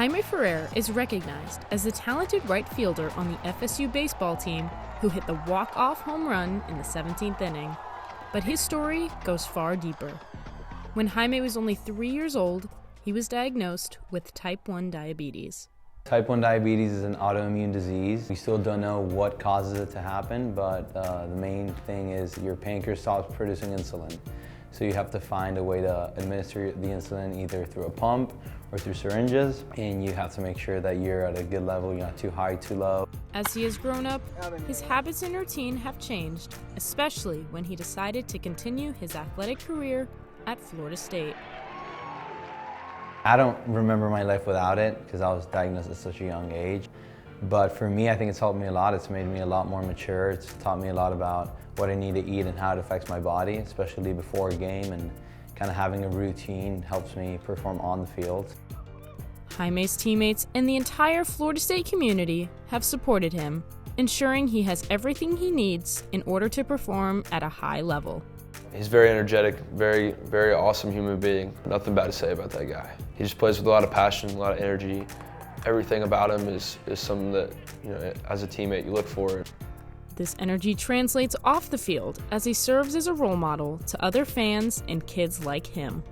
Jaime Ferrer is recognized as the talented right fielder on the FSU baseball team who hit the walk-off home run in the 17th inning. But his story goes far deeper. When Jaime was only 3 years old, he was diagnosed with type 1 diabetes. Type 1 diabetes is an autoimmune disease. We still don't know what causes it to happen, but the main thing is your pancreas stops producing insulin. So you have to find a way to administer the insulin either through a pump or through syringes, and you have to make sure that you're at a good level, you're not too high, too low. As he has grown up, his habits and routine have changed, especially when he decided to continue his athletic career at Florida State. I don't remember my life without it because I was diagnosed at such a young age. But for me, I think it's helped me a lot. It's made me a lot more mature. It's taught me a lot about what I need to eat and how it affects my body, especially before a game, and kind of having a routine helps me perform on the field. Jaime's teammates and the entire Florida State community have supported him, ensuring he has everything he needs in order to perform at a high level. He's very energetic, very awesome human being. Nothing bad to say about that guy. He just plays with a lot of passion, a lot of energy. Everything about him is something that, as a teammate, you look for. This energy translates off the field as he serves as a role model to other fans and kids like him.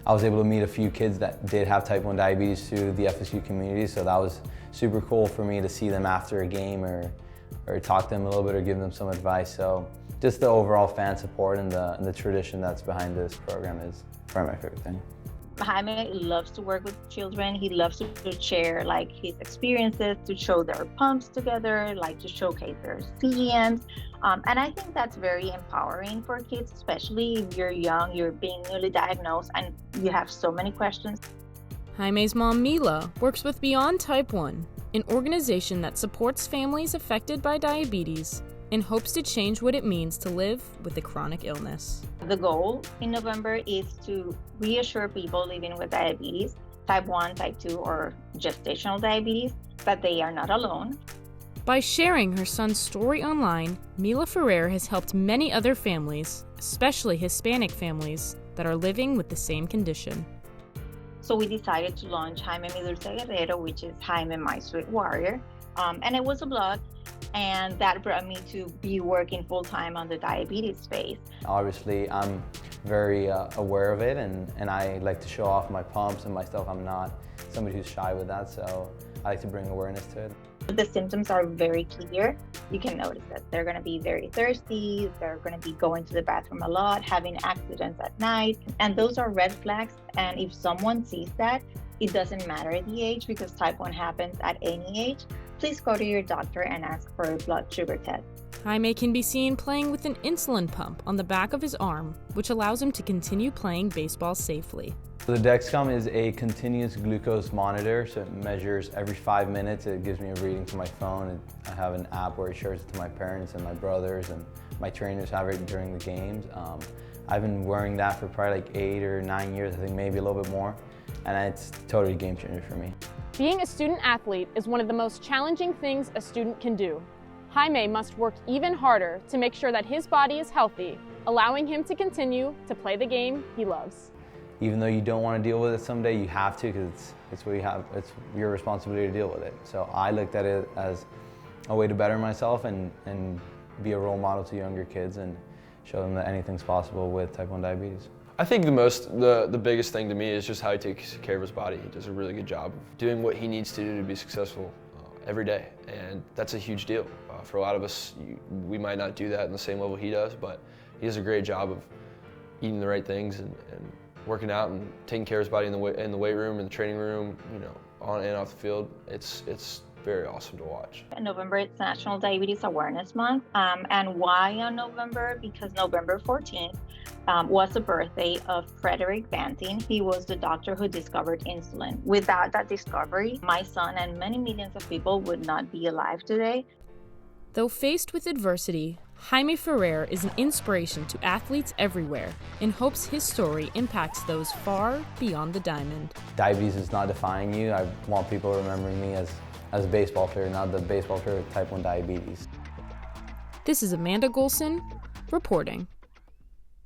I was able to meet a few kids that did have type 1 diabetes through the FSU community, so that was super cool for me to see them after a game or talk to them a little bit or give them some advice. So just the overall fan support and the tradition that's behind this program is probably my favorite thing. Jaime loves to work with children. He loves to share his experiences, to show their pumps together, to showcase their CMs. And I think that's very empowering for kids, especially if you're young, you're being newly diagnosed, and you have so many questions. Jaime's mom, Mila, works with Beyond Type 1, an organization that supports families affected by diabetes and hopes to change what it means to live with a chronic illness. The goal in November is to reassure people living with diabetes, type 1, type 2, or gestational diabetes, that they are not alone. By sharing her son's story online, Mila Ferrer has helped many other families, especially Hispanic families, that are living with the same condition. So we decided to launch Jaime Mi Dulce Guerrero, which is Jaime My Sweet Warrior. And it was a blog, and that brought me to be working full-time on the diabetes space. Obviously, I'm very aware of it, and I like to show off my pumps and my stuff. I'm not somebody who's shy with that, so I like to bring awareness to it. The symptoms are very clear. You can notice that they're going to be very thirsty, they're going to be going to the bathroom a lot, having accidents at night, and those are red flags. And if someone sees that, it doesn't matter the age, because type 1 happens at any age. Please go to your doctor and ask for a blood sugar test. Jaime can be seen playing with an insulin pump on the back of his arm, which allows him to continue playing baseball safely. So the Dexcom is a continuous glucose monitor, so it measures every 5 minutes. It gives me a reading to my phone. I have an app where it shares it to my parents and my brothers, and my trainers have it during the games. I've been wearing that for probably 8 or 9 years, I think maybe a little bit more, and it's totally a game changer for me. Being a student athlete is one of the most challenging things a student can do. Jaime must work even harder to make sure that his body is healthy, allowing him to continue to play the game he loves. Even though you don't want to deal with it someday, you have to, because it's what you have. It's your responsibility to deal with it. So I looked at it as a way to better myself and be a role model to younger kids and show them that anything's possible with type 1 diabetes. I think the biggest thing to me is just how he takes care of his body. He does a really good job of doing what he needs to do to be successful every day, and that's a huge deal. For a lot of us, we might not do that in the same level he does, but he does a great job of eating the right things and working out and taking care of his body in the weight room, in the training room, on and off the field. It's very awesome to watch. In November, it's National Diabetes Awareness Month. And why on November? Because November 14th was the birthday of Frederick Banting. He was the doctor who discovered insulin. Without that discovery, my son and many millions of people would not be alive today. Though faced with adversity, Jaime Ferrer is an inspiration to athletes everywhere and hopes his story impacts those far beyond the diamond. Diabetes is not defining you. I want people remembering me as a baseball player, not the baseball player with type 1 diabetes. This is Amanda Golson reporting.